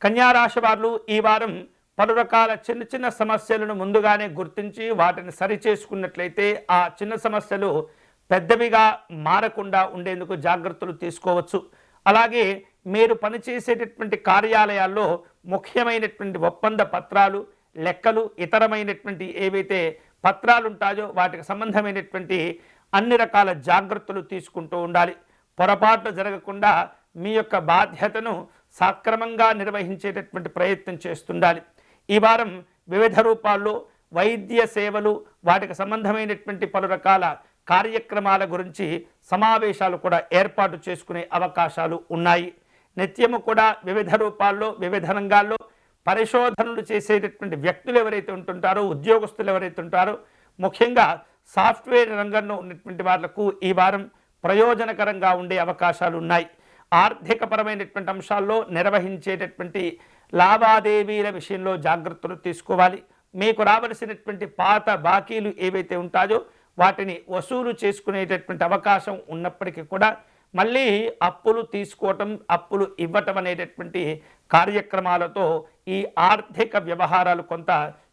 కన్యా రాశి వారు ఈ వారం పలు రకాల చిన్న చిన్న సమస్యలను ముందుగానే గుర్తించి వాటిని సరిచేసుకున్నట్లయితే ఆ చిన్న సమస్యలు పెద్దవిగా మారకుండా ఉండేందుకు జాగ్రత్తలు తీసుకోవచ్చు. అలాగే మీరు పనిచేసేటటువంటి కార్యాలయాల్లో ముఖ్యమైనటువంటి ఒప్పంద పత్రాలు, లెక్కలు, ఇతరమైనటువంటి ఏవైతే పత్రాలు ఉంటాయో వాటికి సంబంధమైనటువంటి అన్ని రకాల జాగ్రత్తలు తీసుకుంటూ ఉండాలి. పొరపాట్లు జరగకుండా మీ యొక్క బాధ్యతను సక్రమంగా నిర్వహించేటటువంటి ప్రయత్నం చేస్తుండాలి. ఈ వారం వివిధ రూపాల్లో వైద్య సేవలు, వాటికి సంబంధమైనటువంటి పలు రకాల కార్యక్రమాల గురించి సమావేశాలు కూడా ఏర్పాటు చేసుకునే అవకాశాలు ఉన్నాయి. నిత్యము కూడా వివిధ రూపాల్లో వివిధ రంగాల్లో పరిశోధనలు చేసేటటువంటి వ్యక్తులు ఎవరైతే ఉంటుంటారో, ఉద్యోగస్తులు ఎవరైతే ఉంటారో, ముఖ్యంగా సాఫ్ట్వేర్ రంగంలో ఉన్నటువంటి వాళ్లకు ఈ వారం ప్రయోజనకరంగా ఉండే అవకాశాలు ఉన్నాయి. ఆర్థికపరమైనటువంటి అంశాల్లో నిర్వహించేటటువంటి లావాదేవీల విషయంలో జాగ్రత్తలు తీసుకోవాలి. మీకు రావలసినటువంటి పాత బాకీలు ఏవైతే ఉంటాయో వాటిని వసూలు చేసుకునేటటువంటి అవకాశం ఉన్నప్పటికీ కూడా మళ్ళీ అప్పులు తీసుకోవటం, అప్పులు ఇవ్వటం అనేటటువంటి కార్యక్రమాలతో ఈ ఆర్థిక వ్యవహారాలు కొంత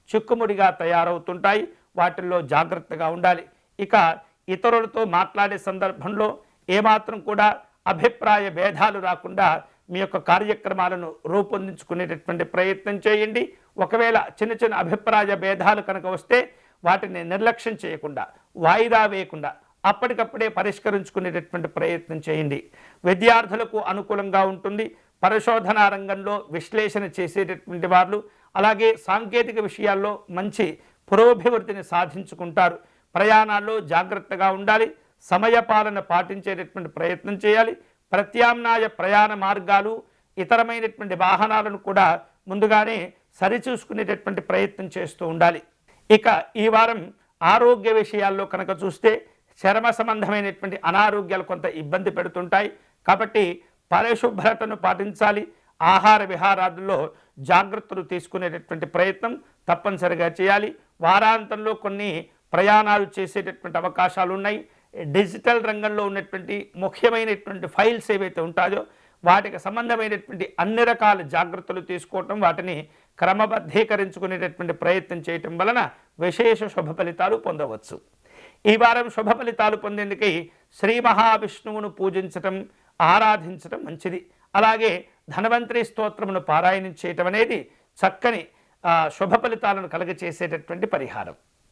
చిక్కుముడిగా తయారవుతుంటాయి. వాటిల్లో జాగ్రత్తగా ఉండాలి. ఇక ఇతరులతో మాట్లాడే సందర్భంలో ఏమాత్రం కూడా అభిప్రాయ భేదాలు రాకుండా మీ యొక్క కార్యక్రమాలను రూపొందించుకునేటటువంటి ప్రయత్నం చేయండి. ఒకవేళ చిన్న చిన్న అభిప్రాయ భేదాలు కనుక వస్తే వాటిని నిర్లక్ష్యం చేయకుండా, వాయిదా వేయకుండా అప్పటికప్పుడే పరిష్కరించుకునేటటువంటి ప్రయత్నం చేయండి. విద్యార్థులకు అనుకూలంగా ఉంటుంది. పరిశోధనా రంగంలో విశ్లేషణ చేసేటటువంటి వారు, అలాగే సాంకేతిక విషయాల్లో మంచి పురోభివృద్ధిని సాధించుకుంటారు. ప్రయాణాల్లో జాగ్రత్తగా ఉండాలి. సమయపాలన పాటించేటటువంటి ప్రయత్నం చేయాలి. ప్రత్యామ్నాయ ప్రయాణ మార్గాలు, ఇతరమైనటువంటి వాహనాలను కూడా ముందుగానే సరిచూసుకునేటటువంటి ప్రయత్నం చేస్తూ ఉండాలి. ఇక ఈ వారం ఆరోగ్య విషయాల్లో కనుక చూస్తే చర్మ సంబంధమైనటువంటి అనారోగ్యాలు కొంత ఇబ్బంది పెడుతుంటాయి. కాబట్టి పరిశుభ్రతను పాటించాలి. ఆహార విహారాదుల్లో జాగ్రత్తలు తీసుకునేటటువంటి ప్రయత్నం తప్పనిసరిగా చేయాలి. వారాంతంలో కొన్ని ప్రయాణాలు చేసేటటువంటి అవకాశాలు ఉన్నాయి. డిజిటల్ రంగంలో ఉన్నటువంటి ముఖ్యమైనటువంటి ఫైల్స్ ఏవైతే ఉంటాయో వాటికి సంబంధమైనటువంటి అన్ని రకాల జాగ్రత్తలు తీసుకోవటం, వాటిని క్రమబద్ధీకరించుకునేటటువంటి ప్రయత్నం చేయటం వలన విశేష శుభ ఫలితాలు పొందవచ్చు. ఈ వారం శుభ ఫలితాలు పొందేందుకై శ్రీ మహావిష్ణువును పూజించటం, ఆరాధించటం మంచిది. అలాగే ధన్వంతరి స్తోత్రమును పారాయణం చేయటం అనేది చక్కని శుభ ఫలితాలను కలుగచేసేటటువంటి పరిహారం.